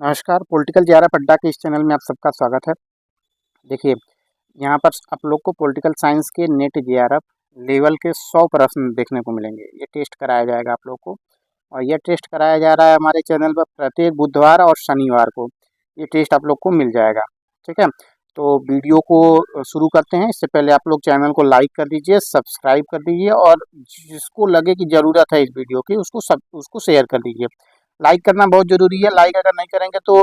नमस्कार, political JRF अड्डा के इस चैनल में आप सबका स्वागत है। देखिए, यहाँ पर आप लोग को पॉलिटिकल साइंस के नेट जेआरएफ लेवल के 100 प्रश्न देखने को मिलेंगे। ये टेस्ट कराया जाएगा आप लोग को और यह टेस्ट कराया जा रहा है हमारे चैनल पर प्रत्येक बुधवार और शनिवार को। ये टेस्ट आप लोग को मिल जाएगा, ठीक है। तो वीडियो को शुरू करते हैं। इससे पहले आप लोग चैनल को लाइक कर दीजिए, सब्सक्राइब कर दीजिए और जिसको लगे कि ज़रूरत है इस वीडियो की उसको शेयर कर दीजिए। लाइक करना बहुत ज़रूरी है। लाइक अगर नहीं करेंगे तो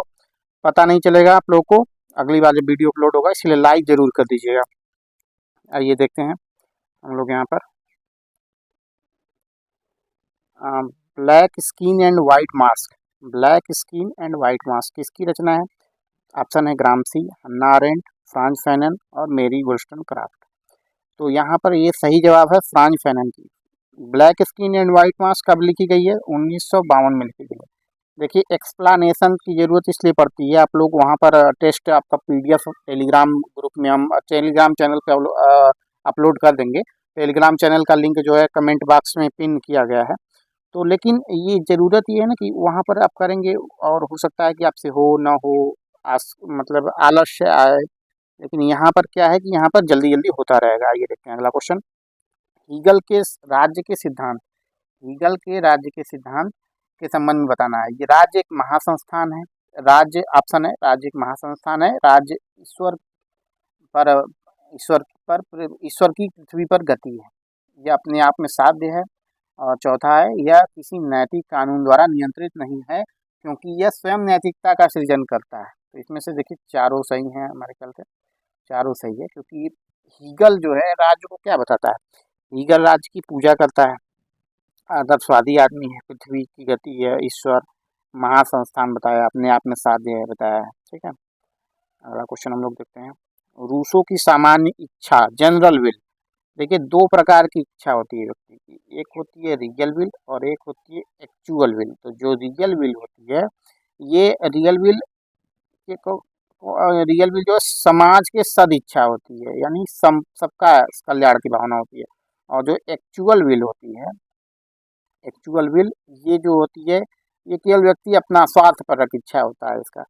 पता नहीं चलेगा आप लोग को अगली बार जब वीडियो अपलोड होगा, इसलिए लाइक ज़रूर कर दीजिएगा। आइए देखते हैं हम लोग यहाँ पर black skin and white mask. Black skin and white mask किसकी रचना है? ऑप्शन है ग्रामसी, हन्ना अरेंट, फ्रांज फैनन और मेरी वोllस्टोनक्राफ्ट। तो यहाँ पर ये सही जवाब है फ्रांज फैनन की। Black skin and white mask कब लिखी गई है? 1952 में लिखी गई है। देखिए, एक्सप्लानेशन की ज़रूरत इसलिए पड़ती है, आप लोग वहाँ पर टेस्ट आपका पीडीएफ टेलीग्राम ग्रुप में हम टेलीग्राम चैनल पे अपलोड कर देंगे। टेलीग्राम चैनल का लिंक जो है कमेंट बॉक्स में पिन किया गया है। तो लेकिन ये ज़रूरत ये है ना कि वहाँ पर आप करेंगे और हो सकता है कि आपसे हो ना हो, मतलब आलस्य आए, लेकिन यहाँ पर क्या है कि यहाँ पर जल्दी जल्दी होता रहेगा। ये देखते हैं अगला क्वेश्चन। हीगल के राज्य के सिद्धांत हीगल के राज्य के सिद्धांत के संबंध में बताना है। ये राज्य एक महासंस्थान है। राज्य ऑप्शन है, राज्य एक महासंस्थान है। राज्य पर ईश्वर ईश्वर की पृथ्वी पर गति है, यह अपने आप में साध्य है। और चौथा है, यह किसी नैतिक कानून द्वारा नियंत्रित नहीं है क्योंकि यह स्वयं नैतिकता का सृजन करता है। तो इसमें से देखिए चारों सही हैं हमारे ख्याल से। चारों सही है क्योंकि हीगल जो है राज्य को क्या बताता है? हीगल राज्य की पूजा करता है, आदर्शवादी आदमी है, पृथ्वी की गति है, ईश्वर, महासंस्थान बताया, अपने आप में साध्य है बताया है, ठीक है। अगला क्वेश्चन हम लोग देखते हैं। रूसो की सामान्य इच्छा जनरल विल। देखिए, दो प्रकार की इच्छा होती है व्यक्ति की, एक होती है रियल विल और एक होती है एक्चुअल विल। तो जो रियल विल होती है, ये रियल विल के रियल विल जो है समाज के सद इच्छा होती है, यानी सबका कल्याण की भावना होती है। और जो एक्चुअल विल होती है, एक्चुअल विल ये जो होती है, ये केवल व्यक्ति अपना स्वार्थ परक इच्छा होता है इसका।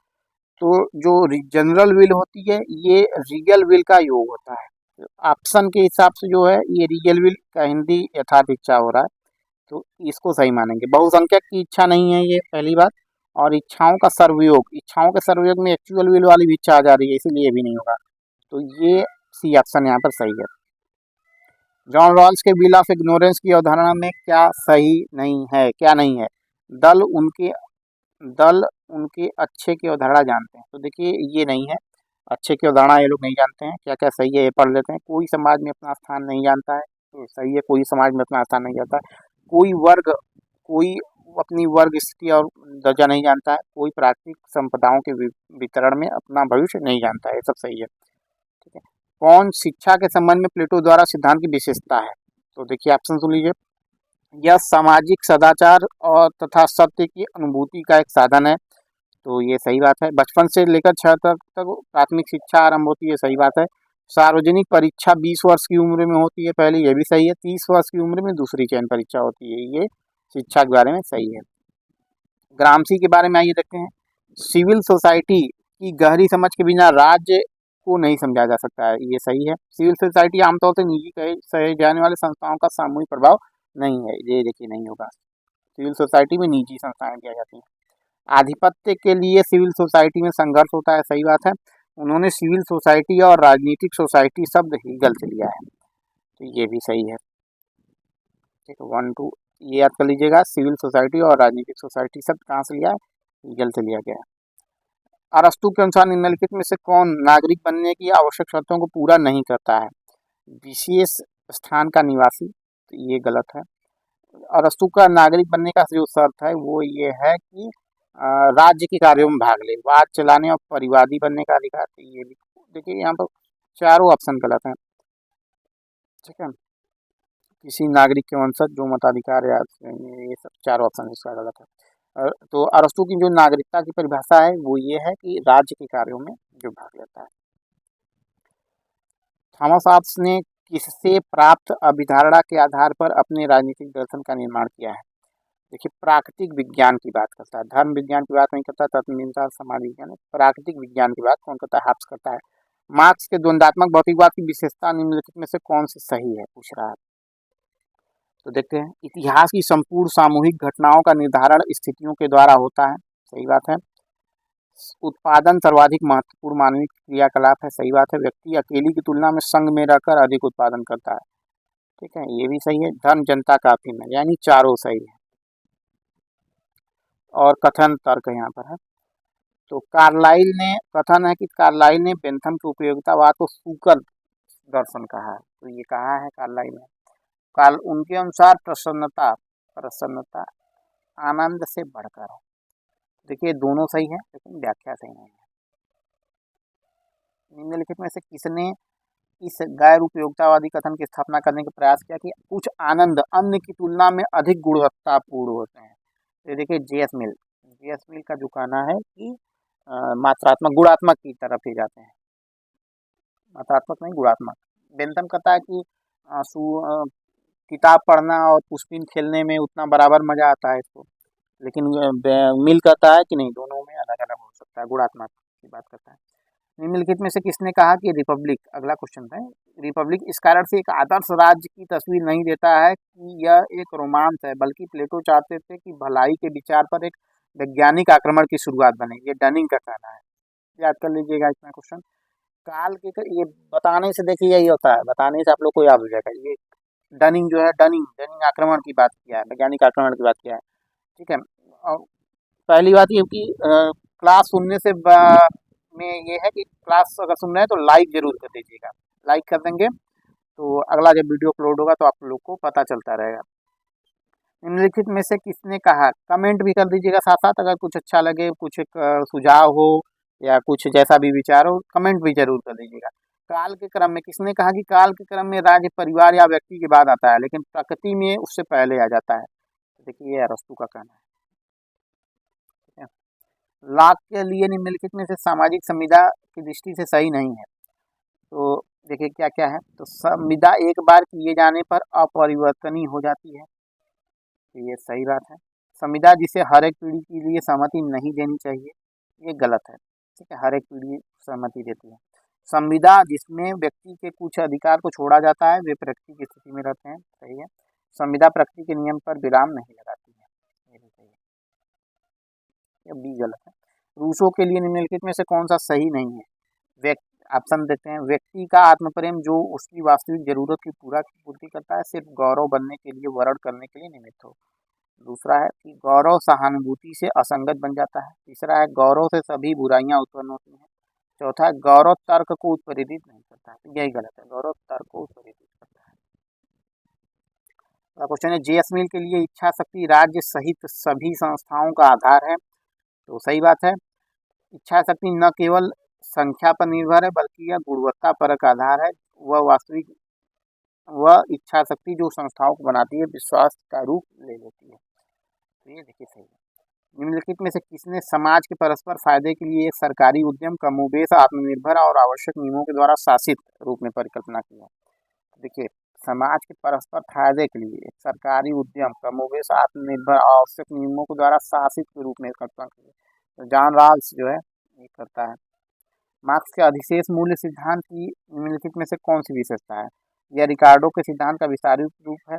तो जो जनरल विल होती है, ये रियल विल का योग होता है। तो ऑप्शन के हिसाब से जो है ये रियल विल का हिंदी यथार्थ इच्छा हो रहा है, तो इसको सही मानेंगे। बहुसंख्यक की इच्छा नहीं है ये, पहली बात। और इच्छाओं के सर्वयोग में एक्चुअल विल वाली भी इच्छा आ जा रही है, इसीलिए ये भी नहीं होगा। तो ये सी ऑप्शन यहाँ पर सही है। जॉन रॉल्स के व्हील ऑफ इग्नोरेंस की अवधारणा में क्या सही नहीं है, क्या नहीं है? दल उनके दल उनके अच्छे की अवधारणा जानते हैं। तो देखिए, ये नहीं है। अच्छे की अवधारणा ये लोग नहीं जानते हैं। क्या क्या सही है ये पढ़ लेते हैं। कोई समाज में अपना स्थान नहीं जानता है, तो सही है, कोई समाज में अपना स्थान नहीं जानता है। कोई अपनी वर्ग स्थिति और दर्जा नहीं जानता है। कोई प्राकृतिक संपदाओं के वितरण में अपना भविष्य नहीं जानता है, ये सब सही है, ठीक है। कौन शिक्षा के संबंध में प्लेटो द्वारा सिद्धांत की विशेषता है? तो देखिए ऑप्शन सुन लीजिए। यह सामाजिक सदाचार और तथा सत्य की अनुभूति का एक साधन है, तो ये सही बात है। बचपन से लेकर 6 तक प्राथमिक शिक्षा आरंभ होती है, सही बात है। सार्वजनिक परीक्षा 20 वर्ष की उम्र में होती है, पहले ये भी सही है। 30 वर्ष की उम्र में दूसरी चयन परीक्षा होती है, ये शिक्षा के बारे में सही है। ग्रामसी के बारे में आइए देखते हैं। सिविल सोसाइटी की गहरी समझ के बिना राज्य को नहीं समझा जा सकता है, ये सही है। सिविल सोसाइटी आमतौर से निजी कहे जाने वाले संस्थाओं का सामूहिक प्रभाव नहीं है, ये देखिए नहीं होगा। सिविल सोसाइटी में निजी संस्थाएं किया जाती हैं। आधिपत्य के लिए सिविल सोसाइटी में संघर्ष होता है, सही बात है। उन्होंने सिविल सोसाइटी और राजनीतिक सोसाइटी शब्द हीगल से लिया है, तो ये भी सही है, ठीक है। 1 2 ये याद कर लीजिएगा, सिविल सोसाइटी और राजनीतिक सोसाइटी शब्द कहाँ से लिया है? हीगल से लिया गया है। अरस्तु के अनुसार निम्नलिखित में से कौन नागरिक बनने की आवश्यक शर्तों को पूरा नहीं करता है? विशेष स्थान का निवासी, तो ये गलत है। अरस्तु का नागरिक बनने का जो शर्त है वो ये है कि राज्य के कार्यों में भाग ले, वाद चलाने और परिवादी बनने का अधिकार, तो ये भी देखिए यहाँ पर चारों ऑप्शन गलत हैं, ठीक है। किसी नागरिक के वंशज जो मताधिकार या ये सब चारों ऑप्शन इसका गलत है। तो अरस्तु की जो नागरिकता की परिभाषा है वो ये है कि राज्य के कार्यों में जो भाग लेता है। थॉमस हॉब्स ने किससे प्राप्त अभिधारणा के आधार पर अपने राजनीतिक दर्शन का निर्माण किया है? देखिए प्राकृतिक विज्ञान की बात करता है, धर्म विज्ञान की बात नहीं करता, तत्व मीमांसा समाज विज्ञान, प्राकृतिक विज्ञान की बात कौन करता है? हाब्स करता है। मार्क्स के द्वंद्वात्मक भौतिकवाद की विशेषता निम्नलिखित में से कौन सी सही है, पूछ रहा है। तो देखते हैं, इतिहास की संपूर्ण सामूहिक घटनाओं का निर्धारण स्थितियों के द्वारा होता है, सही बात है। उत्पादन सर्वाधिक महत्वपूर्ण मानवीय क्रियाकलाप है, सही बात है। व्यक्ति अकेली की तुलना में संघ में रहकर अधिक उत्पादन करता है, ठीक है, ये भी सही है। धन जनता का अफीम है, यानी चारों सही है। और कथन तर्क यहाँ पर है। तो कार्लाइल ने, कथन है कि कार्लाइल ने बेंथम के उपयोगितावाद को सूकर दर्शन कहा है, तो ये कहा है कार्लाइल ने। काल उनके अनुसार प्रसन्नता प्रसन्नता आनंद से बढ़कर है। देखिए दोनों सही है, लेकिन व्याख्या सही नहीं है। निम्नलिखित में से किसने इस गैर उपयोगितावादी कथन की स्थापना करने का प्रयास किया कि कुछ आनंद अन्य की तुलना में अधिक गुणवत्तापूर्ण होते हैं? तो देखिए जेएस मिल का जो कहना है कि मात्रात्मक गुणात्मक की तरफ ही जाते हैं, मात्रात्मक नहीं गुणात्मक। बेंथम कहता है कि किताब पढ़ना और पुष्पिन खेलने में उतना बराबर मजा आता है इसको, लेकिन मिल कहता है कि नहीं, दोनों में अलग अलग हो सकता है, गुणात्मक की बात करता है। निम्नलिखित में से किसने कहा कि रिपब्लिक, अगला क्वेश्चन है, रिपब्लिक इस कारण से एक आदर्श राज्य की तस्वीर नहीं देता है कि यह एक रोमांस है, बल्कि प्लेटो चाहते थे कि भलाई के विचार पर एक वैज्ञानिक आक्रमण की शुरुआत बने, ये डनिंग का कहना है, याद कर लीजिएगा इतना क्वेश्चन। काल के ये बताने से देखिए यही होता है, बताने से आप लोग को याद हो जाएगा। ये डनिंग जो है, डनिंग डनिंग आक्रमण की बात किया है, वैज्ञानिक आक्रमण की बात किया है, ठीक है। और पहली बात ये कि क्लास सुनने से में ये है कि क्लास अगर सुन रहे हैं तो लाइक जरूर कर दीजिएगा, लाइक कर देंगे तो अगला जब वीडियो अपलोड होगा तो आप लोग को पता चलता रहेगा। निम्नलिखित में से किसने कहा, कमेंट भी कर दीजिएगा साथ साथ, अगर कुछ अच्छा लगे, कुछ सुझाव हो या कुछ जैसा भी विचार हो, कमेंट भी जरूर कर दीजिएगा। काल के क्रम में, किसने कहा कि काल के क्रम में राज्य परिवार या व्यक्ति के बाद आता है, लेकिन प्रकृति में उससे पहले आ जाता है? देखिए ये अरस्तू का कहना है, ठीक है। लाख के लिए निम्नलिखित में से सामाजिक संविदा की दृष्टि से सही नहीं है, तो देखिए क्या क्या है। तो संविदा एक बार किए जाने पर अपरिवर्तनीय हो जाती है, तो ये सही बात है। संविदा जिसे हर एक पीढ़ी के लिए सहमति नहीं देनी चाहिए, ये गलत है, ठीक है, हर एक पीढ़ी सहमति देती है। संविदा जिसमें व्यक्ति के कुछ अधिकार को छोड़ा जाता है, वे प्रकृति की स्थिति में रहते हैं, सही है। संविदा प्रकृति के नियम पर विराम नहीं लगाती है, ये भी सही है, ये भी गलत है। रूसों के लिए निम्नलिखित में से कौन सा सही नहीं है? व्यक्ति, ऑप्शन देते हैं, व्यक्ति का आत्मप्रेम जो उसकी वास्तविक जरूरत की पूर्ति करता है, सिर्फ गौरव बनने के लिए, वर्ण करने के लिए निमित्त हो। दूसरा है कि गौरव सहानुभूति से असंगत बन जाता है। तीसरा है गौरव से सभी बुराइयां उत्पन्न होती हैं। चौथा है गौरव तर्क को उत्प्रेरित नहीं करता है, तो यही गलत है, गौरव तर्क को उत्प्रेरित करता है। क्वेश्चन है, जेएस मिल के लिए इच्छा शक्ति राज्य सहित सभी संस्थाओं का आधार है, तो सही बात है। इच्छा शक्ति न केवल संख्या पर निर्भर है, बल्कि यह गुणवत्ता परक आधार है। वह इच्छा शक्ति जो संस्थाओं को बनाती है, विश्वास का रूप ले लेती है, तो ये देखिए सही है। निम्नलिखित में से किसने समाज के परस्पर फायदे के लिए एक सरकारी उद्यम कमोबेश आत्मनिर्भर और आवश्यक नियमों के द्वारा शासित रूप में परिकल्पना की है? देखिए समाज के परस्पर फायदे के लिए एक सरकारी उद्यम कमोबेश आत्मनिर्भर आवश्यक नियमों के द्वारा शासित के रूप में कल्पना की है, तो जॉन रॉल्स जो है ये करता है। मार्क्स के अधिशेष मूल्य सिद्धांत की निम्नलिखित में से कौन सी विशेषता है? यह रिकार्डो के सिद्धांत का विस्तारित रूप है।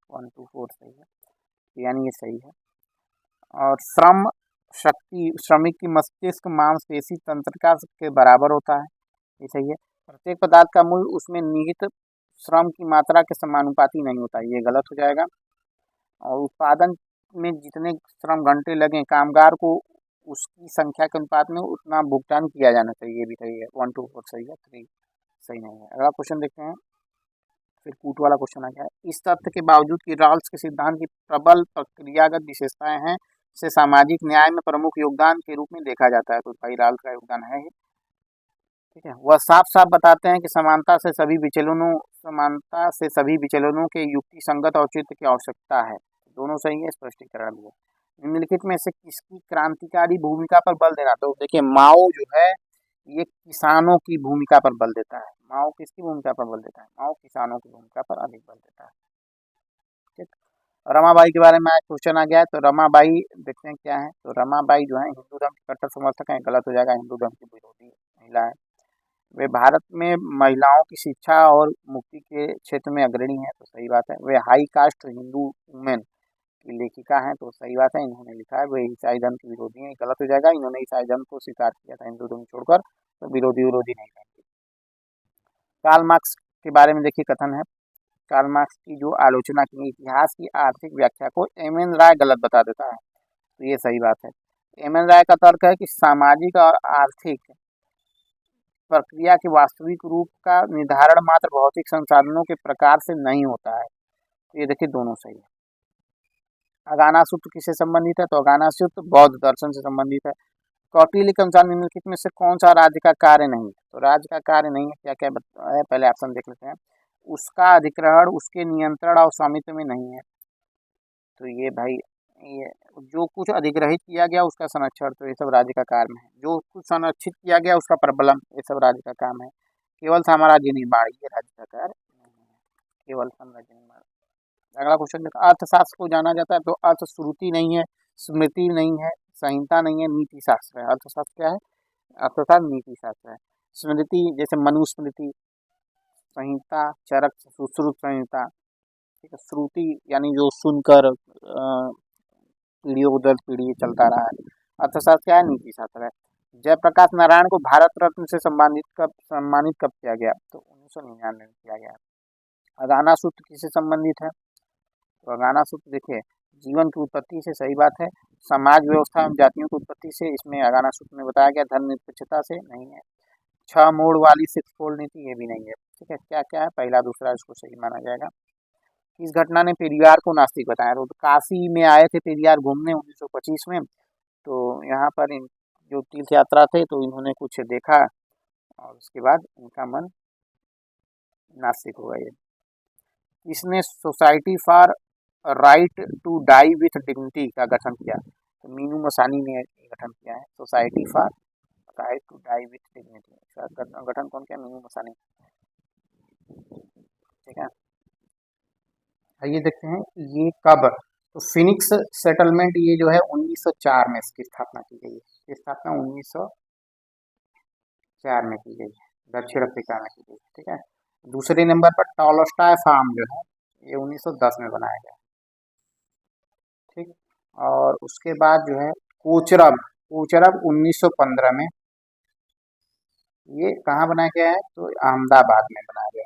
1 2 4 सही है, यानी ये सही है। और श्रम शक्ति श्रमिक की मस्तिष्क मांसपेशी तंत्रिका के बराबर होता है, ये सही है। प्रत्येक पदार्थ का मूल्य उसमें निहित श्रम की मात्रा के समानुपाती नहीं होता, ये गलत हो जाएगा। और उत्पादन में जितने श्रम घंटे लगे कामगार को, उसकी संख्या के अनुपात में उतना भुगतान किया जाना चाहिए, ये भी सही है। 1 2 4 सही है, 3 सही नहीं है। अगला क्वेश्चन देखते हैं, फिर कूट वाला क्वेश्चन आ गया है। इस तथ्य के बावजूद कि रॉल्स के सिद्धांत की प्रबल प्रक्रियागत विशेषताएं हैं, से सामाजिक न्याय में प्रमुख योगदान के रूप में देखा जाता है, तो भाई रॉल्स का योगदान है ही, ठीक है। वह साफ साफ बताते हैं कि समानता से सभी विचलनों के युक्ति संगत औचित्य की आवश्यकता है, दोनों सही है, स्पष्टीकरण भी है। निम्नलिखित में से किसकी क्रांतिकारी भूमिका पर बल देना? तो देखिए माओ जो है ये किसानों की भूमिका पर बल देता है। माओ किसकी भूमिका पर बल देता है? माओ किसानों की भूमिका पर अधिक बल देता है, ठीक। रमाबाई के बारे में आज क्वेश्चन आ गया है, तो रमाबाई देखते हैं क्या है। तो रमाबाई जो है हिंदू धर्म के कट्टर समर्थक हैं, गलत हो जाएगा, हिंदू धर्म की विरोधी महिला है। वे भारत में महिलाओं की शिक्षा और मुक्ति के क्षेत्र में अग्रणी है, तो सही बात है। वे हाई कास्ट हिंदू वुमेन की लेखिका हैं, तो सही बात है, इन्होंने लिखा है। वे ईसाई धर्म की विरोधी हैं, गलत हो जाएगा, इन्होंने ईसाई धर्म को स्वीकार किया था हिंदू धर्म छोड़कर, तो विरोधी विरोधी नहीं कहेंगे। कार्ल मार्क्स के बारे में देखिए कथन है, कार्ल मार्क्स की जो आलोचना की इतिहास की आर्थिक व्याख्या को एम एन राय गलत बता देता है, तो ये सही बात है। एम एन राय का तर्क है कि सामाजिक और आर्थिक प्रक्रिया के वास्तविक रूप का निर्धारण मात्र भौतिक संसाधनों के प्रकार से नहीं होता है, तो ये देखिए दोनों सही है। अगाना सूत्र किससे संबंधित है, तो अगाना सूत्र बौद्ध दर्शन से संबंधित है। कौटिल्य के अनुसार निम्नलिखित में से कौन सा राज्य का कार्य नहीं है, तो राज्य का कार्य नहीं है, क्या क्या है पहले ऑप्शन देख लेते हैं। उसका अधिग्रहण उसके नियंत्रण और स्वामित्व में नहीं है, तो ये भाई ये जो कुछ अधिग्रहित किया गया उसका संरक्षण, तो ये सब राज्य का काम है। जो कुछ संरक्षित किया गया उसका प्रबलम, ये सब राज्य का काम है। केवल साम्राज्य निर्माण ये राज्य का कार्य नहीं है, केवल साम्राज्य निर्माण। अगला क्वेश्चन देखो, अर्थशास्त्र को जाना जाता है, तो अर्थ श्रुति नहीं है, स्मृति नहीं है, संहिता नहीं है, नीति शास्त्र है। अर्थशास्त्र क्या है, अर्थशास्त्र नीति शास्त्र है। स्मृति जैसे मनुस्मृति, संहिता चरक सुश्रुत संहिता, ठीक है। श्रुति यानी जो सुनकर पीढ़ियों दर पीढ़ी चलता रहा है। अर्थशास्त्र क्या है, नीति शास्त्र है। जयप्रकाश नारायण को भारत रत्न से सम्मानित कब किया गया, तो 1999 में किया गया। अगाना सूत्र किससे संबंधित है, तो अगाना सूत्र देखिए जीवन की उत्पत्ति से, सही बात है। समाज व्यवस्था एवं जातियों की उत्पत्ति से, इसमें अगाना सूत्र में बताया गया। धर्मनिरपेक्षता से, नहीं है। 6 मोड़ वाली 6 पोल नीति, ये भी नहीं है, ठीक है। क्या क्या है, पहला दूसरा इसको सही माना जाएगा। इस घटना ने पेरियार को नास्तिक बताया, तो काशी में आए थे पेरियार घूमने 1925 में, तो यहाँ पर जो तीर्थ यात्रा थे, तो इन्होंने कुछ देखा और उसके बाद इनका मन नास्तिक हो गया। इसने society for right to die with dignity का गठन किया, तो मीनू मसानी ने गठन किया है। Society for right to die with dignity का गठन कौन किया, मीनू मसानी, ठीक है। ये देखते हैं ये कब, तो फिनिक्स सेटलमेंट ये जो है 1904 में इसकी स्थापना की गई है। इसकी स्थापना 1904 में की गई है, दक्षिण अफ्रीका में की गई है, ठीक है। दूसरे नंबर पर टॉलस्टॉय फार्म जो है ये 1910 में बनाया गया, ठीक। और उसके बाद जो है कोचरब 1915 में, ये कहाँ बनाया गया है, तो अहमदाबाद में बनाया गया।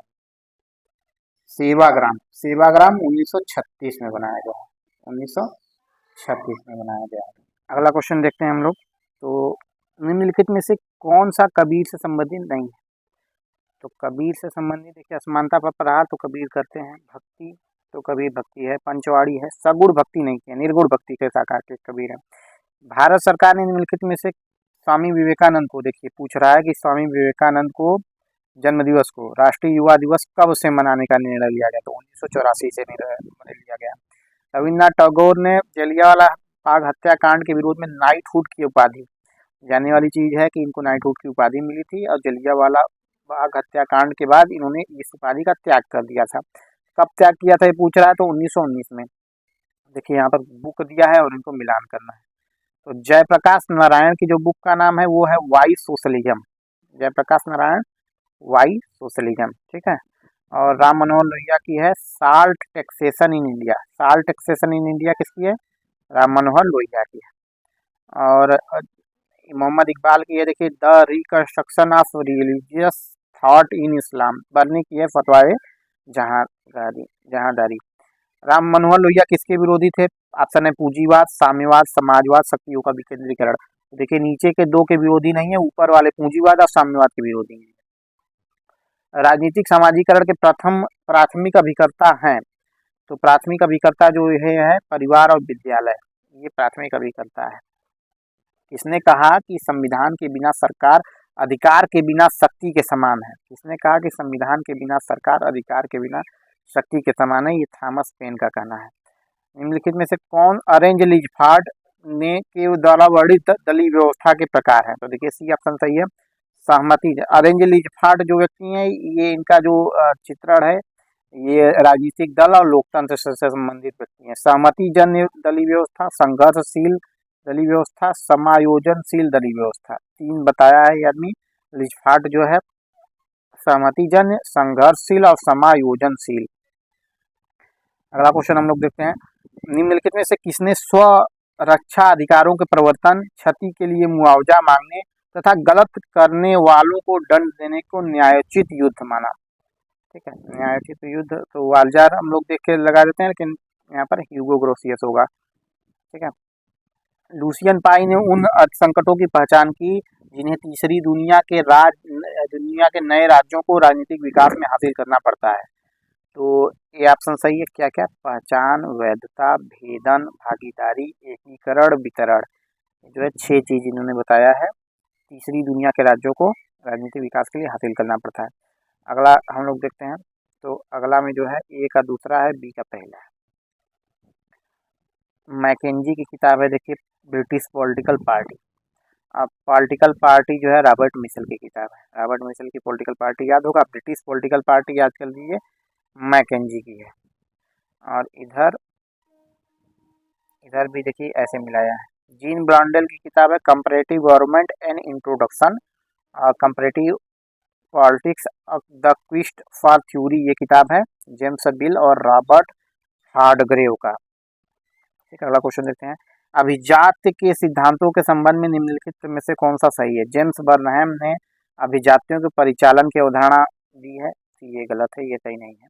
सेवाग्राम 1936 में बनाया गया, 1936 में बनाया गया। अगला क्वेश्चन देखते हैं हम लोग, तो निम्नलिखित में से कौन सा कबीर से संबंधित नहीं है, तो कबीर से संबंधित देखिए असमानता पर प्रहार तो कबीर करते हैं, भक्ति तो कबीर भक्ति है, पंचवाड़ी है, सगुण भक्ति नहीं है, निर्गुण भक्ति के शाखा के कबीर है। भारत सरकार ने निम्नलिखित में से स्वामी विवेकानंद को, देखिए पूछ रहा है कि स्वामी विवेकानंद को जन्म दिवस को राष्ट्रीय युवा दिवस कब से मनाने का निर्णय लिया गया, तो 1984 से निर्णय लिया गया। रविन्द्रनाथ टैगोर ने जलियांवाला बाग हत्याकांड के विरोध में नाइटहुड की उपाधि, जानने वाली चीज है कि इनको नाइटहुड की उपाधि मिली थी, और जलियांवाला बाग हत्याकांड के बाद इन्होंने इस उपाधि का त्याग कर दिया था। कब त्याग किया था ये पूछ रहा है, तो 1919 में। देखिए यहाँ पर बुक दिया है और इनको मिलान करना है। तो जयप्रकाश नारायण की जो बुक का नाम है वो है why socialism, Jayaprakash Narayan why socialism, ठीक है। और राम मनोहर लोहिया की है salt taxation in India, salt taxation in India किसकी है, राम मनोहर लोहिया की है। और मोहम्मद इकबाल की है, देखिए the reconstruction of religious thought in Islam, Barani की है फतवाए जहांदारी। राम मनोहर लोहिया किसके विरोधी थे, ऑप्शन है पूंजीवाद, साम्यवाद, समाजवाद, शक्तियों का विकेंद्रीकरण। देखिए नीचे के दो के विरोधी नहीं है, ऊपर वाले पूंजीवाद और साम्यवाद के विरोधी हैं। राजनीतिक समाजीकरण के प्राथमिक अभिकर्ता हैं, तो प्राथमिक अभिकर्ता जो है परिवार और विद्यालय, ये प्राथमिक अभिकर्ता है। किसने कहा कि संविधान के बिना सरकार अधिकार के बिना शक्ति के समान है, किसने कहा कि संविधान के बिना सरकार अधिकार के बिना शक्ति के समान है, ये थॉमस पेन का कहना है। निम्नलिखित में से कौन अरेंज लिजफार्ड ने के द्वारा वर्णित दलीय व्यवस्था के प्रकार है, तो देखिए सी ऑप्शन सही है, सहमति। अरेंज लिजफार्ड जो व्यक्ति हैं, ये इनका जो चित्रण है ये राजनीतिक दल और लोकतंत्र से संबंधित व्यक्ति हैं। सहमति जन्य दलीय व्यवस्था, संघर्षशील दलीय व्यवस्था, समायोजनशील दलीय व्यवस्था, तीन बताया है ये आदमी लिचफार्ड जो है, सहमति जन्य, संघर्षशील और समायोजनशील। अगला क्वेश्चन हम लोग देखते हैं, निम्नलिखित में से किसने स्व रक्षा अधिकारों के प्रवर्तन, क्षति के लिए मुआवजा मांगने तथा गलत करने वालों को दंड देने को न्यायोचित युद्ध माना? ठीक है, न्यायोचित युद्ध तो वालजार हम लोग देख के लगा देते हैं, लेकिन यहाँ पर ह्यूगो ग्रोसियस होगा। ठीक है, लुसियन पाई ने उन संकटों की पहचान की जिन्हें तीसरी दुनिया के नए राज्यों को राजनीतिक विकास में हासिल करना पड़ता है। तो ये ऑप्शन सही है। क्या क्या? पहचान, वैधता, भेदन, भागीदारी, एकीकरण, वितरण, जो है 6 चीज इन्होंने बताया है तीसरी दुनिया के राज्यों को राजनीतिक विकास के लिए हासिल करना पड़ता है। अगला हम लोग देखते हैं, तो अगला में जो है ए का दूसरा है, बी का पहला है। मैकेंजी की किताब है, देखिए ब्रिटिश पॉलिटिकल पार्टी। अब पॉलिटिकल पार्टी जो है रॉबर्ट मिशेल की किताब है। रॉबर्ट मिशेल की पॉलिटिकल पार्टी याद होगा, ब्रिटिश पॉलिटिकल पार्टी याद कर लीजिए, मैकेंजी की है। और इधर भी देखिए ऐसे मिलाया है। जीन ब्रांडेल की किताब है comparative government and introduction, comparative politics of the quest for theory, ये किताब है जेम्स बिल और रॉबर्ट हार्डग्रेव का। ठीक है, अगला क्वेश्चन देखते हैं, अभिजात्य के सिद्धांतों के संबंध में निम्नलिखित में से कौन सा सही है? जेम्स बर्नहैम ने अभिजातियों के परिचालन की अवधारणा दी है, तो ये गलत है, ये सही नहीं है।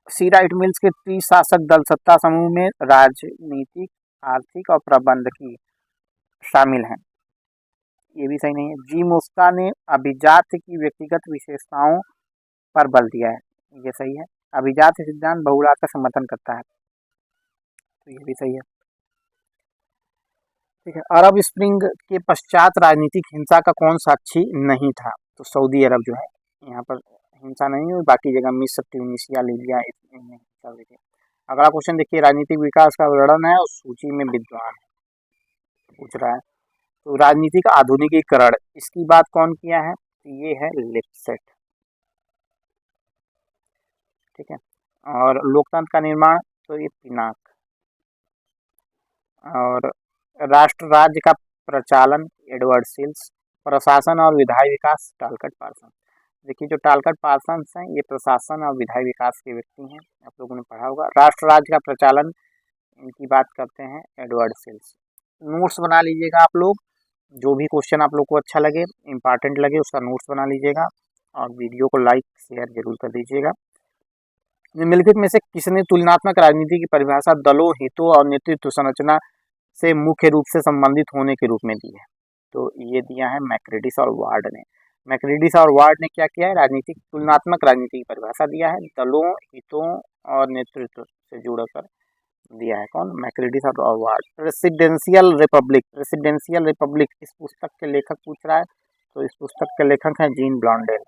सी राइट मिल्स के त्रिशासक दल सत्ता समूह में राजनीतिक, आर्थिक और प्रबंधकीय शामिल हैं, ये भी सही नहीं है। जी मोस्का ने अभिजात्य की व्यक्तिगत विशेषताओं पर बल दिया है, ये सही है। अभिजात्य सिद्धांत बहुरात का समर्थन करता है, तो ये भी सही है। ठीक है, अरब स्प्रिंग के पश्चात राजनीतिक हिंसा का कौन साक्षी नहीं था? तो सऊदी अरब जो है, यहाँ पर हिंसा नहीं हुई, बाकी जगह मिस्र, ट्यूनीशिया, लीबिया इनमें हिंसा हुई थी। अगला क्वेश्चन देखिए, राजनीतिक विकास का वर्णन है और सूची में विद्वान पूछ रहा है। तो राजनीतिक आधुनिकीकरण, इसकी बात कौन किया है? तो ये है लिप्सेट। ठीक है, और लोकतंत्र का निर्माण, तो ये पिनाक। और राष्ट्र राज्य का प्रचालन, एडवर्ड सिल्स। प्रशासन और विधायी विकास, टालकट पार्सन। देखिए जो टालकट पार्सन हैं ये प्रशासन और विधायी विकास के व्यक्ति हैं, आप लोगों ने पढ़ा होगा। राष्ट्र राज्य का प्रचालन, इनकी बात करते हैं एडवर्ड सिल्स। नोट्स बना लीजिएगा आप लोग, जो भी क्वेश्चन आप लोग को अच्छा लगे, इंपॉर्टेंट लगे, उसका नोट्स बना लीजिएगा और वीडियो को लाइक शेयर जरूर कर दीजिएगा। निम्नलिखित में से किसने तुलनात्मक राजनीति की परिभाषा दलों, हितों और नेतृत्व संरचना से मुख्य रूप से संबंधित होने के रूप में दी है? तो ये दिया है मैक्रेडिस और वार्ड ने। मैक्रेडिस और वार्ड ने क्या किया है? राजनीतिक तुलनात्मक राजनीति की परिभाषा दिया है, दलों, हितों और नेतृत्व से जुड़कर दिया है। कौन? मैक्रेडिस और वार्ड। रेसिडेंशियल रिपब्लिक इस पुस्तक के लेखक पूछ रहा है, तो इस पुस्तक के लेखक हैं जीन ब्रांडेल।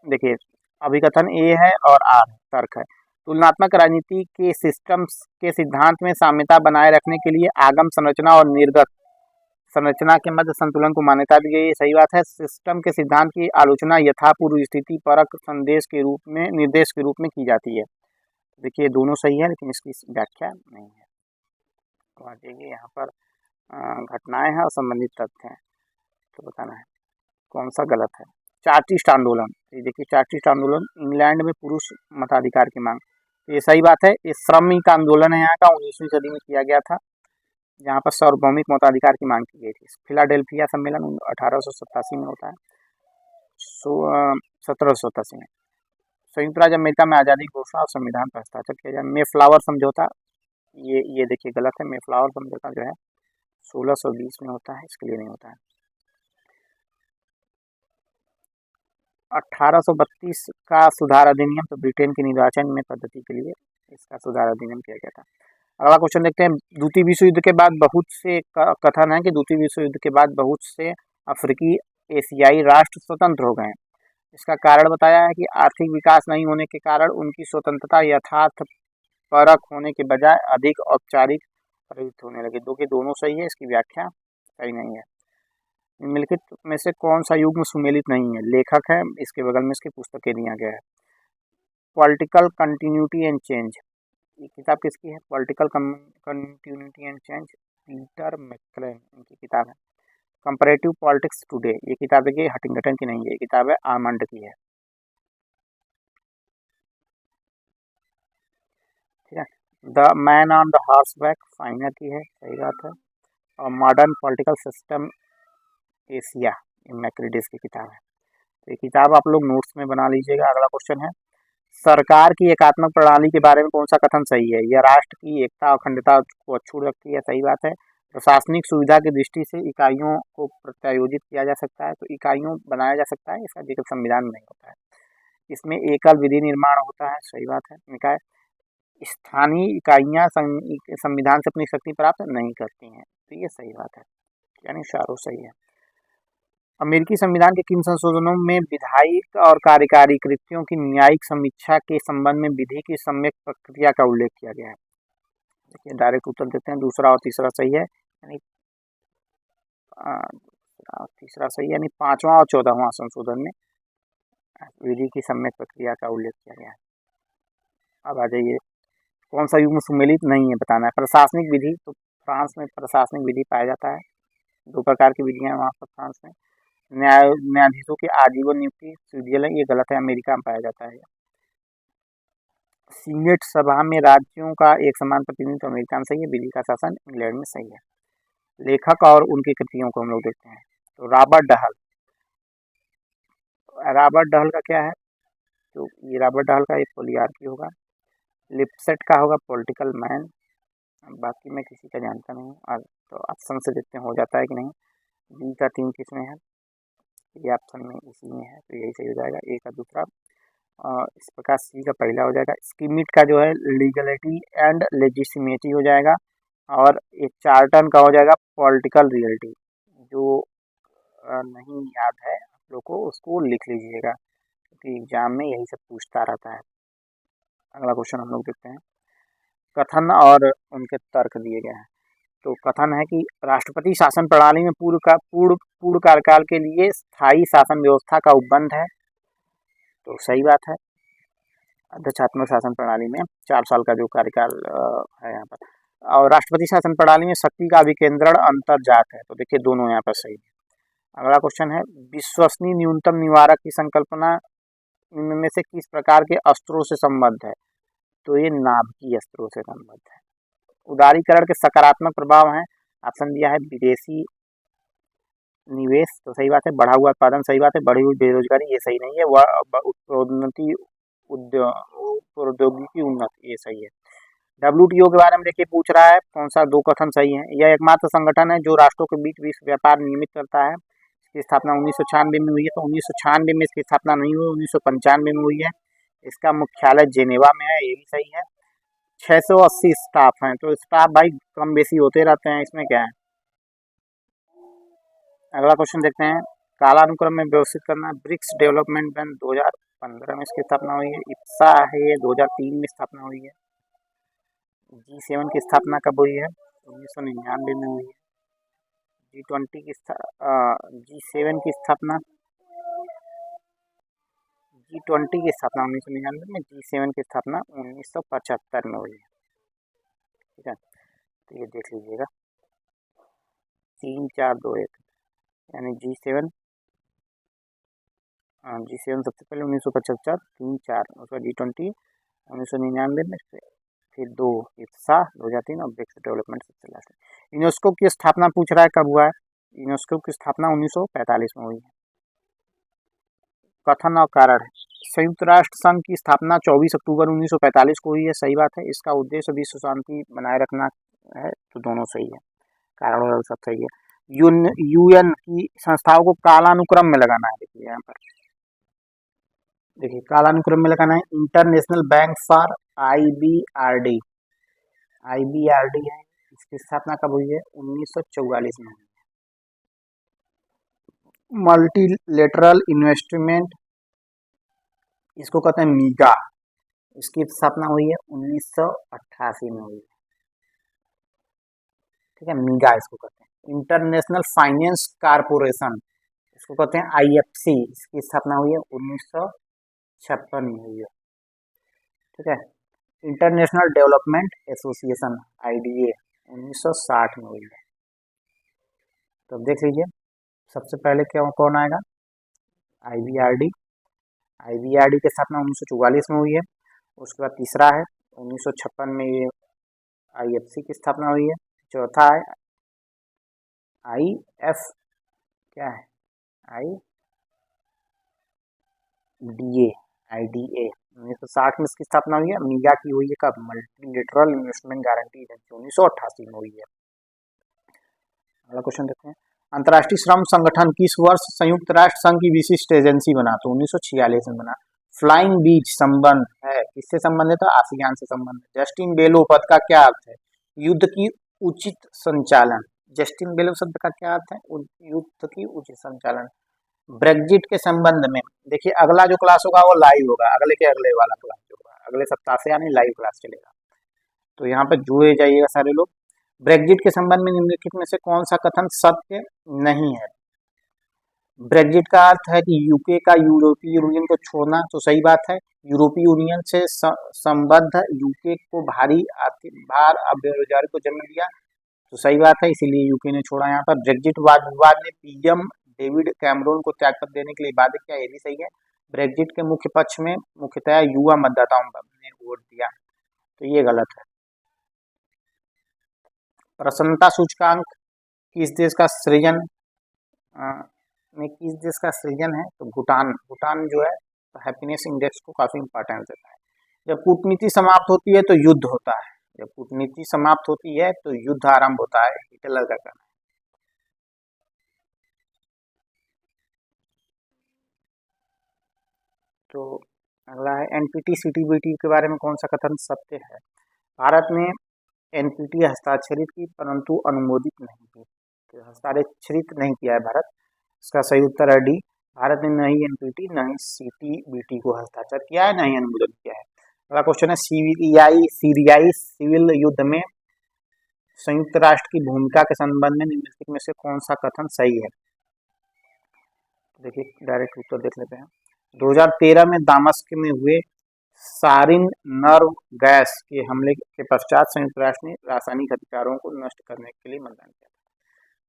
देखिए अभिकथन ए है और आर तर्क है। तुलनात्मक राजनीति के सिस्टम्स के सिद्धांत में साम्यता बनाए रखने के लिए आगम संरचना और निर्गत संरचना के मध्य संतुलन को मान्यता दी गई है, सही बात है। सिस्टम के सिद्धांत की आलोचना यथापूर्व स्थिति परक निर्देश के रूप में की जाती है। देखिए दोनों सही है, लेकिन इसकी व्याख्या नहीं है। तो आ जाइए यहाँ पर घटनाएं हैं और संबंधित तथ्य हैं, तो बताना है कौन सा गलत है। चार्टिस्ट आंदोलन, ये देखिए चार्टिस्ट आंदोलन इंग्लैंड में पुरुष मताधिकार की मांग, तो ये सही बात है। ये श्रमिक आंदोलन है यहाँ का, 19वीं सदी में किया गया था, जहाँ पर सार्वभौमिक मताधिकार की मांग की गई थी। फिलाडेल्फिया सम्मेलन 1887 में होता है, 1787 में। संयुक्त राज्य अमेरिका में आज़ादी घोषणा और संविधान पर हस्ताक्षर किया जाए। मेफ्लावर समझौता, ये देखिए गलत है। मेफ्लावर समझौता जो है 1620 में होता है, इसके लिए नहीं होता है। 1832 का सुधार अधिनियम, तो ब्रिटेन की निर्वाचन में पद्धति के लिए इसका सुधार अधिनियम किया गया था। अगला क्वेश्चन देखते हैं, द्वितीय विश्व युद्ध के बाद बहुत से कथन है कि द्वितीय विश्व युद्ध के बाद बहुत से अफ्रीकी एशियाई राष्ट्र स्वतंत्र हो गए हैं। इसका कारण बताया है कि आर्थिक विकास नहीं होने के कारण उनकी स्वतंत्रता यथार्थ परक होने के बजाय अधिक औपचारिक प्रयुक्त होने लगी। दोनों सही है, इसकी व्याख्या सही नहीं है। निम्नलिखित में से कौन सा युग्म सुमेलित नहीं है? लेखक है, इसके बगल में इसकी पुस्तकें दिया गया है। पॉलिटिकल कंटिन्यूटी एंड चेंज, ये किताब किसकी है? Political continuity and change, Peter McClain इनकी किताब है। कंपैरेटिव पॉलिटिक्स टुडे, ये किताब देखिए हटिंगटन की नहीं है, ये किताब है आर्मंड की है। ठीक है। The man on the horse back, फाइनर की है, सही बात है। और मॉडर्न पॉलिटिकल सिस्टम एशिया, ये मैक्रिडिस की किताब है। तो ये किताब आप लोग नोट्स में बना लीजिएगा। अगला क्वेश्चन है, सरकार की एकात्मक प्रणाली के बारे में कौन सा कथन सही है? यह राष्ट्र की एकता और अखंडता को अक्षुण्ण रखती है, सही बात है। प्रशासनिक सुविधा की दृष्टि से इकाइयों को प्रत्यायोजित किया जा सकता है, तो इकाइयों बनाया जा सकता है, इसका जिक्र संविधान में नहीं होता है। इसमें एकल विधि निर्माण होता है, सही बात है। निकाय स्थानीय इकाइयां संविधान से अपनी शक्ति प्राप्त नहीं करती हैं, तो ये सही बात है, यानी चारों सही है। अमेरिकी संविधान के किन संशोधनों में विधायिक और कार्यकारी कृत्यों की न्यायिक समीक्षा के संबंध में विधि की सम्यक प्रक्रिया का उल्लेख किया गया है? देखिए डायरेक्ट उत्तर देते हैं, दूसरा और तीसरा सही है, यानी तीसरा सही, यानी 5वां और 14वां संशोधन में विधि की सम्यक प्रक्रिया का उल्लेख किया गया है। अब आ जाइए, कौन सा युग्म सुमेलित नहीं है बताना है। प्रशासनिक विधि, तो फ्रांस में प्रशासनिक विधि पाया जाता है, 2 प्रकार की विधियां हैं वहाँ पर फ्रांस में। न्यायाधीशों की आजीवन नियुक्ति स्विट्जरलैंड, ये गलत है, अमेरिका में पाया जाता है। सीनेट सभा में राज्यों का एक समान प्रतिनिधित्व अमेरिका में सही है। विधि का शासन इंग्लैंड में सही है। लेखक और उनकी कृतियों को हम लोग देखते हैं, तो रॉबर्ट डहल, रॉबर्ट डहल का क्या है? तो ये रॉबर्ट डहल का एक पोलियार्की होगा। लिपसेट का होगा पॉलिटिकल मैन, बाकी मैं किसी का जानता नहीं हूँ। तो ऑप्शन से देखते हैं हो जाता है कि नहीं। बी का 3 किसमें है? ये ऑप्शन में इसी में है, तो यही सही हो जाएगा, ए का दूसरा। इस प्रकार सी का पहला हो जाएगा। स्कीमिट का जो है लीगलिटी एंड लेजिस्लेटिव हो जाएगा। और एक चार्टन का हो जाएगा पॉलिटिकल रियलिटी। जो नहीं याद है आप लोग को, उसको लिख लीजिएगा, क्योंकि एग्जाम में यही सब पूछता रहता है। अगला क्वेश्चन हम लोग देखते हैं, कथन और उनके तर्क दिए गए हैं। तो कथन है कि राष्ट्रपति शासन प्रणाली में पूर्ण कार्यकाल के लिए स्थायी शासन व्यवस्था का उपबंध है, तो सही बात है। अध्यक्षात्मक शासन प्रणाली में 4 साल का जो कार्यकाल है यहाँ पर। और राष्ट्रपति शासन प्रणाली में शक्ति का विकेंद्रण अंतर्जात है, तो देखिए दोनों यहाँ पर सही है। अगला क्वेश्चन है, विश्वसनीय न्यूनतम निवारक की संकल्पना इनमें से किस प्रकार के अस्त्रों से संबद्ध है? तो ये नाभिकीय अस्त्रों से संबद्ध है। उदारीकरण के सकारात्मक प्रभाव हैं, ऑप्शन दिया है विदेशी निवेश, तो सही बात है। बढ़ा हुआ उत्पादन, सही बात है। बढ़ी हुई बेरोजगारी, ये सही नहीं है। प्रोन्नति प्रौद्योगिकी उन्नति, ये सही है। WTO के बारे में देखिए पूछ रहा है, कौन सा 2 कथन सही है? यह एकमात्र संगठन है जो राष्ट्रों के बीच विश्व व्यापार नियमित करता है। इसकी स्थापना 1996 में हुई है, तो 1996 में इसकी स्थापना नहीं हुई, 1995 में हुई है। इसका मुख्यालय जेनेवा में है, ये भी सही है। 680 स्टाफ हैं, तो स्टाफ भाई कम बेसी होते रहते हैं, इसमें क्या है। अगला क्वेश्चन देखते हैं, कालानुक्रम में व्यवस्थित करना। ब्रिक्स डेवलपमेंट बैंक 2015 में इसकी स्थापना हुई है। इप्सा है, ये 2003 में स्थापना हुई है। G7 की स्थापना कब हुई है? 1999 में हुई है। G7 की स्थापना G20 की स्थापना 1999 में, G7 की स्थापना 1975 में हुई है। ठीक है, तो ये देख लीजिएगा, 3 4 2 1, यानी G7 सबसे पहले 1975, 3 4, उसका G20 1999 में, फिर 2 इप्सा 2003 और ब्रिक्स डेवलपमेंट सबसे लास्ट में। यूनेस्को की स्थापना पूछ रहा है कब हुआ है? यूनेस्को की स्थापना 1945 में हुई है। कथन और कारण है, संयुक्त राष्ट्र संघ की स्थापना 24 अक्टूबर 1945 को हुई है, सही बात है। इसका उद्देश्य विश्व शांति बनाए रखना है, तो दोनों सही है, कारण और सब सही है। यूएन की संस्थाओं को कालानुक्रम में लगाना है, देखिए यहाँ पर, देखिए कालानुक्रम में लगाना है। इंटरनेशनल बैंक फॉर IBRD है, इसकी स्थापना कब हुई है? 1944 में। मल्टीलेटरल इन्वेस्टमेंट, इसको कहते हैं मीगा, इसकी स्थापना हुई है 1988 में हुई है। ठीक है, मीगा इसको कहते हैं। इंटरनेशनल फाइनेंस कारपोरेशन, इसको कहते हैं IFC, इसकी स्थापना हुई है 1956 में हुई है। ठीक है। इंटरनेशनल डेवलपमेंट एसोसिएशन IDA 1960 में हुई है। तो अब देख लीजिए सबसे पहले क्या कौन आएगा, IBRD। IBRD की स्थापना 1944 में हुई है। उसके बाद तीसरा है 1956 में ये IFC की स्थापना हुई है। चौथा है IF, क्या है, IDA 1960 में इसकी स्थापना हुई है। मीगा की हुई है कब, मल्टीलेटरल इन्वेस्टमेंट गारंटी एजेंसी 1988 में हुई है। अगला क्वेश्चन देखते हैं, अंतर्राष्ट्रीय श्रम संगठन किस वर्ष संयुक्त राष्ट्र संघ की विशिष्ट एजेंसी बना, तो 1946 में बना। फ्लाइंग बीच संबंध है, किससे संबंधित है, आसियान से संबंधित। जस्टिन बेलो पद का क्या अर्थ है, युद्ध की उचित संचालन। जस्टिन बेलो शब्द का क्या अर्थ है, युद्ध की उचित संचालन। ब्रेग्जिट के संबंध में देखिए अगला जो क्लास होगा वो लाइव होगा, अगले के अगले वाला क्लास जो होगा अगले सप्ताह से यानी लाइव क्लास चलेगा, तो यहाँ पे जुड़े जाइएगा सारे लोग। ब्रेग्जिट के संबंध में निम्नलिखित में से कौन सा कथन सत्य नहीं है। ब्रेग्जिट का अर्थ है कि यूके का यूरोपीय यूनियन को छोड़ना, तो सही बात है। यूरोपीय यूनियन से संबद्ध यूके को भारी आर्थिक भार अब बेरोजगारी को जन्म दिया, तो सही बात है, इसीलिए यूके ने छोड़ा। यहाँ पर ब्रेग्जिट विवाद ने PM डेविड कैमरून को त्यागपत्र देने के लिए बाध्य किया, ये भी सही है। ब्रेग्जिट के मुख्य पक्ष में मुख्यतः युवा मतदाताओं ने वोट दिया, तो ये गलत है। प्रसन्नता सूचकांक किस देश का सृजन किस देश का सृजन है, तो भूटान। भूटान जो है तो हैप्पीनेस इंडेक्स को काफी इंपॉर्टेंस देता है। जब कूटनीति समाप्त होती है तो युद्ध होता है, जब कूटनीति समाप्त होती है तो युद्ध आरंभ होता है, हिटलर का कहना है। तो अगला है NPT CTBT के बारे में कौन सा कथन सत्य है। भारत ने NPT हस्ताक्षरित की परंतु अनुमोदित नहीं की, तो हस्ताक्षरित नहीं किया है भारत, इसका सही उत्तर है D। भारत ने नहीं NPT न ही CTBT को हस्ताक्षर किया है, न ही अनुमोदन किया है। अगला क्वेश्चन है सीरियाई सिविल युद्ध में संयुक्त राष्ट्र की भूमिका के संबंध में निम्नलिखित में से कौन सा कथन सही है। देखिए डायरेक्ट उत्तर देख लेते हैं। 2013 में दामस्क में हुए सारिन नर्व गैस के हमले के पश्चात संयुक्त राष्ट्र ने रासायनिक हथियारों को नष्ट करने के लिए मतदान किया।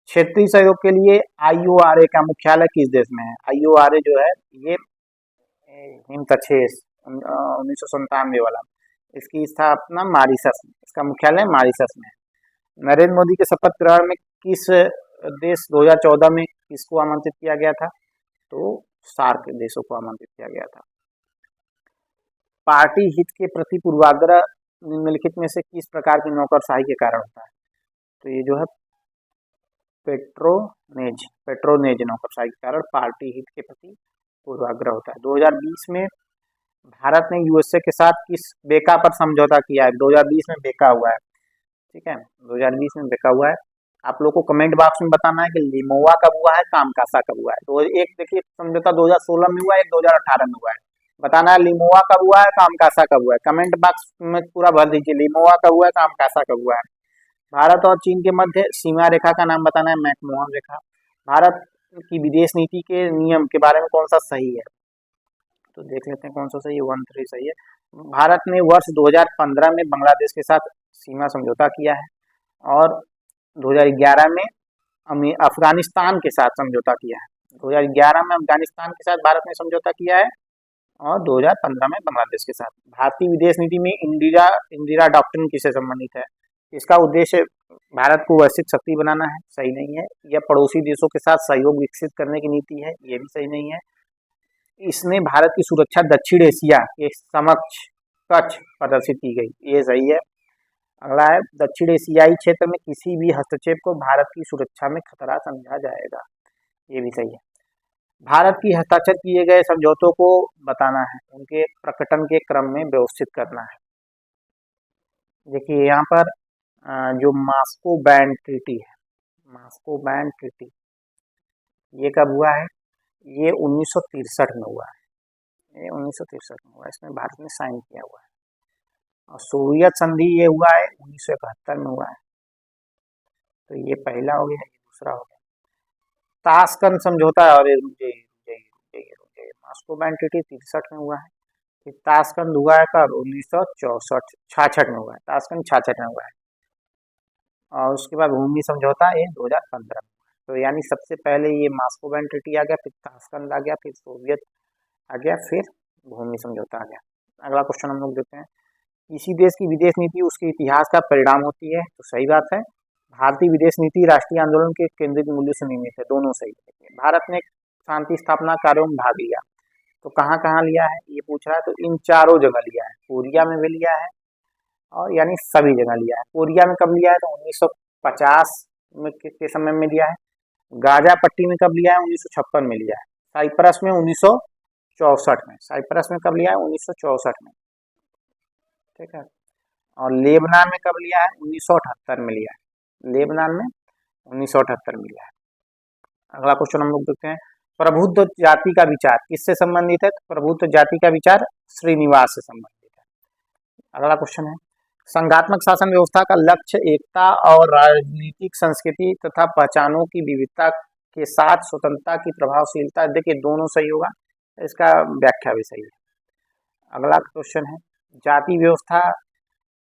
क्षेत्रीय सहयोग के लिए IORA का मुख्यालय किस देश में है। IORA जो है ये हिमतक्षेस 1997 वाला, इसकी स्थापना मॉरिशस, इसका मुख्यालय मॉरिशस में है। नरेंद्र मोदी के शपथ ग्रहण में किस देश 2014 में किसको आमंत्रित किया गया था, तो सार्क देशों को आमंत्रित किया गया था। पार्टी हित के प्रति पूर्वाग्रह निम्नलिखित में से किस प्रकार की नौकरशाही के कारण होता है, तो ये जो है पेट्रोनेज नौकरशाही के कारण पार्टी हित के प्रति पूर्वाग्रह होता है। 2020 में भारत ने USA के साथ किस बेका पर समझौता किया है। 2020 में बेका हुआ है, ठीक है, 2020 में बेका हुआ है। आप लोग को कमेंट बॉक्स में बताना है कि लिमोआ कब हुआ है, कामकासा कब हुआ है। तो एक देखिए समझौता 2016 में हुआ है, एक 2018 में हुआ है। बताना है लिमोआ कब हुआ है, कामकासा कब हुआ है। कमेंट बॉक्स में पूरा भर दीजिए, लिमोआ कब हुआ है, कामकासा कब हुआ है। भारत और चीन के मध्य सीमा रेखा का नाम बताना है, मैकमोहन रेखा। भारत की विदेश नीति के नियम के बारे में कौन सा सही है, तो देख लेते हैं कौन सा सही है। 1-3 सही है। भारत ने वर्ष 2015 में बांग्लादेश के साथ सीमा समझौता किया है और 2011 में अफगानिस्तान के साथ समझौता किया है। 2011 में अफगानिस्तान के साथ भारत ने समझौता किया है और 2015 में बांग्लादेश के साथ। भारतीय विदेश नीति में इंदिरा डॉक्ट्रिन किससे संबंधित है। इसका उद्देश्य भारत को वैश्विक शक्ति बनाना है, सही नहीं है। यह पड़ोसी देशों के साथ सहयोग विकसित करने की नीति है, ये भी सही नहीं है। इसने भारत की सुरक्षा दक्षिण एशिया के समक्ष प्रदर्शित की गई, ये सही है। अगला है दक्षिण एशियाई क्षेत्र में किसी भी हस्तक्षेप को भारत की सुरक्षा में खतरा समझा जाएगा, ये भी सही है। भारत की हस्ताक्षर किए गए समझौतों को बताना है, उनके प्रकटन के क्रम में व्यवस्थित करना है। देखिए यहाँ पर जो मॉस्को बैंड ट्रीटी है, मॉस्को बैंड ट्रीटी ये कब हुआ है, ये 1963 में हुआ है, ये 1963 में हुआ है। इसमें भारत ने साइन किया हुआ है। और सोवियत संधि ये हुआ है 1971 में हुआ है, तो ये पहला हो गया, दूसरा हो गया ताशकंद समझौता, और मॉस्को बैन ट्रीटी 63 में हुआ है। फिर ताशकंद हुआ है कब, 1964 66 में हुआ है, ताशकंद 66 में हुआ है। और उसके बाद भूमि समझौता ये 2015 में। तो यानी सबसे पहले ये मॉस्को बैन ट्रीटी आ गया, फिर ताशकंद आ गया, फिर सोवियत आ गया, फिर भूमि समझौता आ गया। अगला क्वेश्चन हम लोग देखते हैं, किसी देश की विदेश नीति उसके इतिहास का परिणाम होती है। तो सही बात है, भारतीय विदेश नीति राष्ट्रीय आंदोलन के केंद्रित मूल्य से निर्मित है, दोनों सही है। भारत ने शांति स्थापना कार्यों में भाग लिया, तो कहाँ कहाँ लिया है ये पूछ रहा है, तो इन चारों जगह लिया है, कोरिया में भी लिया है और यानी सभी जगह लिया है। कोरिया में कब लिया है, तो 1950 में के समय में लिया है। गाजा पट्टी में कब लिया है, 1956 में लिया है। साइप्रस में 1964 में, साइप्रस में कब लिया है, 1964 में, ठीक है। और लेबनान में कब लिया है, 1978 में लिया है, लेबनान में 1978 में लिया है। अगला क्वेश्चन हम लोग देखते हैं, प्रबुद्ध जाति का विचार किससे संबंधित है, तो प्रबुद्ध जाति का विचार श्रीनिवास से संबंधित है। अगला क्वेश्चन है, संघात्मक शासन व्यवस्था का लक्ष्य एकता और राजनीतिक संस्कृति तथा पहचानों की विविधता के साथ स्वतंत्रता की प्रभावशीलता, देखिए दोनों सही होगा, इसका व्याख्या भी सही है। अगला क्वेश्चन है, जाति व्यवस्था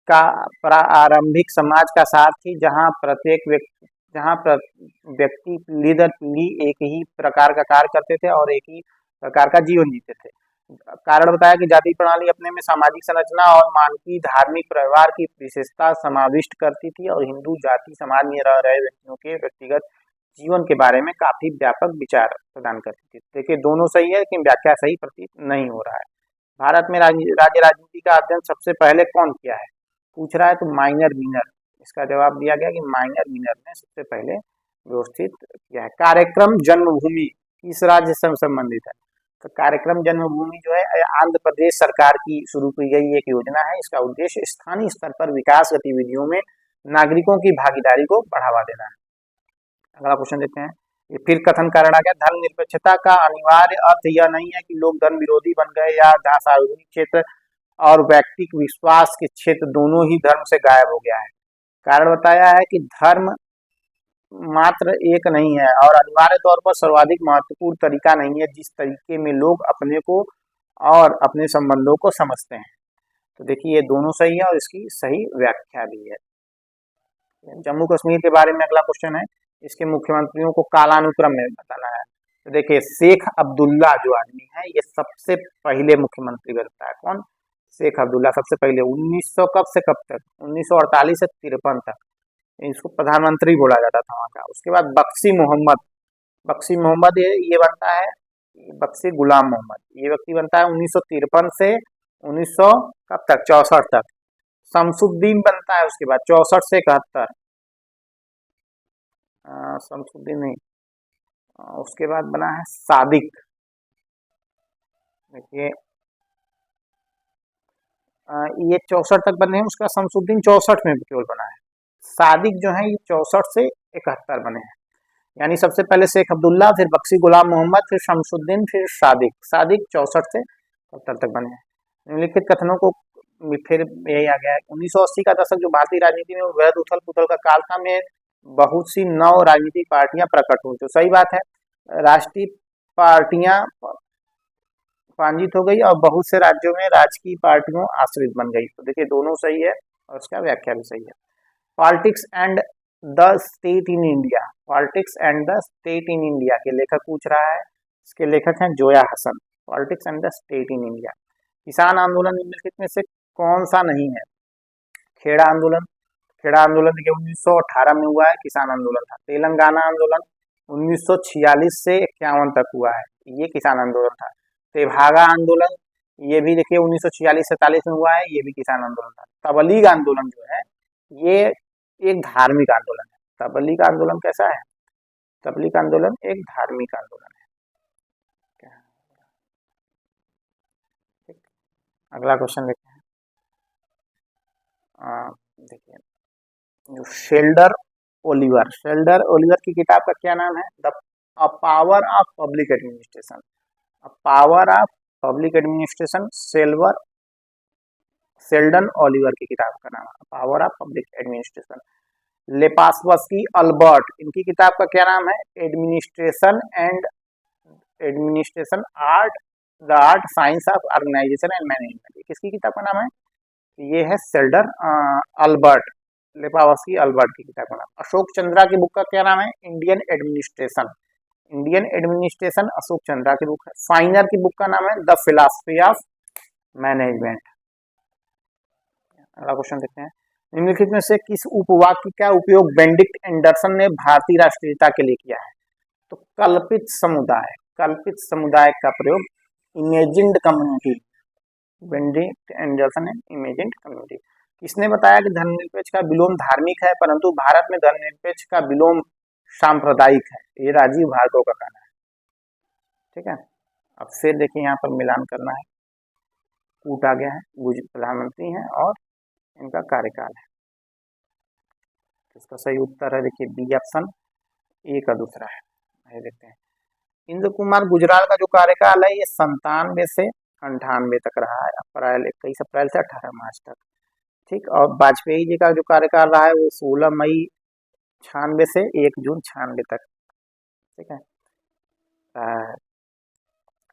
का प्रारंभिक समाज का सार थी, जहाँ व्यक्ति पीढ़ी दर पीढ़ी एक ही प्रकार का कार्य करते थे और एक ही प्रकार का जीवन जीते थे। कारण बताया कि जाति प्रणाली अपने में सामाजिक संरचना और मानवीय धार्मिक व्यवहार की विशेषता समाविष्ट करती थी और हिंदू जाति समाज में रह रहे व्यक्तियों के व्यक्तिगत जीवन के बारे में काफी व्यापक विचार प्रदान करती थी। देखिए दोनों सही है, लेकिन व्याख्या सही प्रतीत नहीं हो रहा है। भारत में राज्य राजनीति का अध्ययन सबसे पहले कौन किया है, पूछ रहा है, तो माइनर मिनर, इसका जवाब दिया गया कि माइनर मिनर ने सबसे पहले व्यवस्थित किया है। कार्यक्रम जन्मभूमि किस राज्य से संबंधित है, तो कार्यक्रम जन्मभूमि जो है आंध्र प्रदेश सरकार की शुरू की गई एक योजना है। इसका उद्देश्य स्थानीय स्तर पर विकास गतिविधियों में नागरिकों की भागीदारी को बढ़ावा देना है। अगला क्वेश्चन देखते हैं, ये फिर कथन कारण आ गया, धर्मनिरपेक्षता का अनिवार्य अर्थ यह नहीं है कि लोग धर्म विरोधी बन गए या जहाँ सार्वजनिक क्षेत्र और व्यक्तिगत विश्वास के क्षेत्र दोनों ही धर्म से गायब हो गया है। कारण बताया है कि धर्म मात्र एक नहीं है और अनिवार्य तौर पर सर्वाधिक महत्वपूर्ण तरीका नहीं है जिस तरीके में लोग अपने को और अपने संबंधों को समझते हैं। तो देखिए ये दोनों सही है और इसकी सही व्याख्या भी है। जम्मू कश्मीर के बारे में अगला क्वेश्चन है, इसके मुख्यमंत्रियों को कालानुक्रम में बताना है। तो देखिए शेख अब्दुल्ला जो आदमी है ये सबसे पहले मुख्यमंत्री बनता है। कौन, शेख अब्दुल्ला सबसे पहले 1900 कब से कब तक, 1948 से 53 तक इसको प्रधानमंत्री बोला जाता था वहाँ का। उसके बाद बख्शी मोहम्मद ये बनता है, बख्शी गुलाम मोहम्मद ये व्यक्ति बनता है 1953 से 1900 कब तक, 64 तक। शमसुद्दीन बनता है उसके बाद 64 से 71, शमसुद्दीन नहीं, उसके बाद बना है सादिक। देखिए ये 64 तक बने हैं, उसका शमसुद्दीन 64 में केवल बना है। सादिक जो है ये 64 से 71 बने हैं। यानी सबसे पहले शेख अब्दुल्ला, फिर बख्शी गुलाम मोहम्मद, फिर शमसुद्दीन, फिर सादिक 64 से 71 तक बने हैं। निम्नलिखित कथनों को फिर यही आ गया है, 1980 का दशक जो भारतीय राजनीति में वृहद उथल पुथल का काल था, में बहुत सी नव राजनीतिक पार्टियां प्रकट हुई। तो सही बात है, राष्ट्रीय पार्टियां पांजित हो गई और बहुत से राज्यों में राजकीय पार्टियों आश्रित बन गई। तो देखिए दोनों सही है और उसका व्याख्या भी सही है। Politics and the state in India, politics and the state in India के लेखक पूछ रहा है, इसके लेखक हैं Zoya Hasan. Politics and the state in India. किसान आंदोलन निम्नलिखित में से कौन सा नहीं है, खेड़ा आंदोलन, खेड़ा आंदोलन देखिए 1918 में हुआ है, किसान आंदोलन था। तेलंगाना आंदोलन 1946 से 51 तक हुआ है, ये किसान आंदोलन था। तेभागा आंदोलन ये भी देखिए 1946-47 में हुआ है, ये भी किसान आंदोलन था। तबलीग आंदोलन जो है ये एक धार्मिक आंदोलन है। तबलीग आंदोलन कैसा है, तबलीग आंदोलन एक धार्मिक आंदोलन है। अगला क्वेश्चन देखते हैं, देखिए जो शेल्डर ओलिवर की किताब का क्या नाम है, the power of public administration, power of public administration. Sheldon Oliver की किताब का नाम है power of public administration. Lepawsky Albert, इनकी किताब का क्या नाम है? Administration art, the art science of organisation and management. किसकी किताब का नाम है? ये है सेल्डर अल्बर्ट, लेपावस्की अल्बर्ट की किताब का नाम। अशोक चंद्रा की बुक का क्या नाम है? इंडियन एडमिनिस्ट्रेशन अशोक चंद्रा की बुक है। फाइनर की बुक का नाम है द फिलॉसफी ऑफ मैनेजमेंट। अगला क्वेश्चन देखते हैं, निम्नलिखित में से किस उपवाक्य का उपयोग बेनेडिक्ट एंडरसन ने भारतीय राष्ट्रीयता के लिए किया है? तो कल्पित समुदाय का प्रयोग, इमेजिन्ड कम्युनिटी, बेनेडिक्ट एंडरसन ने इमेजिन्ड कम्युनिटी। किसने बताया कि धर्मनिरपेक्ष का विलोम धार्मिक है, परंतु भारत में धर्मनिरपेक्ष का विलोम सांप्रदायिक है? ये राजीव भार्गव का कहना है। ठीक है, अब फिर देखिए यहाँ पर मिलान करना है, कूट आ गया है, प्रधानमंत्री हैं और इनका कार्यकाल है। इसका सही उत्तर है देखिए बी ऑप्शन, ए का दूसरा है। आइए देखते हैं, इंद्र कुमार गुजराल का जो कार्यकाल है ये 97 से 98 तक रहा है, अप्रैल 21 अप्रैल से 18 मार्च तक। ठीक, और वाजपेयी जी का जो कार्यकाल रहा है वो 16 मई 96 से 1 जून 96 तक। ठीक है,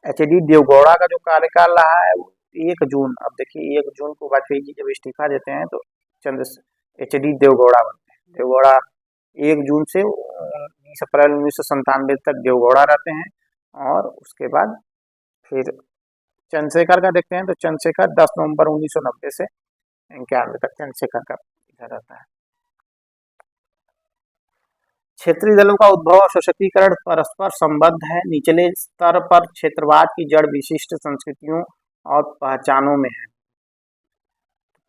एच.डी. देवगौड़ा का जो कार्यकाल रहा है वो 1 जून, अब देखिए 1 जून को वाजपेयी जी जब इस्तीफा देते हैं तो एच.डी. देवगौड़ा बनते हैं। देवगौड़ा 1 जून से 19 अप्रैल 1997 तक देवगौड़ा रहते हैं, और उसके बाद फिर चंद्रशेखर का देखते हैं तो चंद्रशेखर 10 नवंबर 1990 से 91 तक चंद्रशेखर का इधर रहता है। क्षेत्रीय दलों का उद्भव और सशक्तिकरण परस्पर संबद्ध है, निचले स्तर पर क्षेत्रवाद की जड़ विशिष्ट संस्कृतियों और पहचानों में है।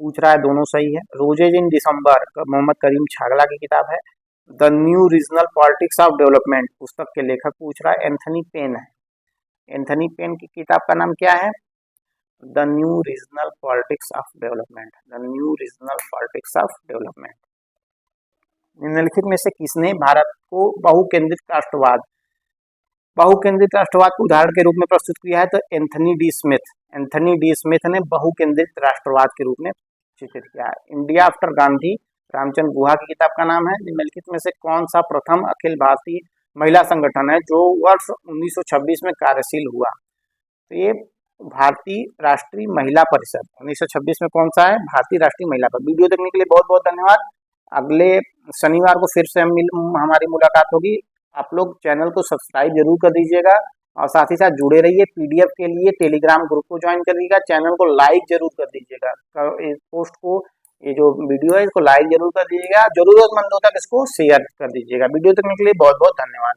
पूछ रहा है, दोनों सही है। रोजेज इन दिसंबर मोहम्मद करीम छागला की किताब है। The new regional politics of development पुस्तक के लेखक पूछ रहा है, एंथनी पेन है। एंथनी पेन की किताब का नाम क्या है? The new regional politics of development, the new regional politics of development. निम्नलिखित में से किसने भारत को बहुकेंद्रित राष्ट्रवाद को उदाहरण के रूप में प्रस्तुत किया है? तो एंथनी डी स्मिथ ने बहुकेंद्रित राष्ट्रवाद के रूप में चित्रित किया है। इंडिया आफ्टर गांधी रामचंद्र गुहा की किताब का नाम है। निम्नलिखित में से कौन सा प्रथम अखिल भारतीय महिला संगठन है जो वर्ष 1926 में कार्यशील हुआ? तो ये भारतीय राष्ट्रीय महिला परिषद 1926 में कौन सा है? भारतीय राष्ट्रीय महिला परिषद। वीडियो देखने के लिए बहुत बहुत धन्यवाद। अगले शनिवार को फिर से हमारी मुलाकात होगी। आप लोग चैनल को सब्सक्राइब जरूर कर दीजिएगा और साथ ही साथ जुड़े रहिए। पीडीएफ के लिए टेलीग्राम ग्रुप को ज्वाइन कर दीजिएगा, चैनल को लाइक जरूर कर दीजिएगा, इस पोस्ट को, ये जो वीडियो है इसको लाइक जरूर कर दीजिएगा, जरूरतमंदों तक इसको शेयर कर दीजिएगा। वीडियो देखने के लिए बहुत बहुत धन्यवाद।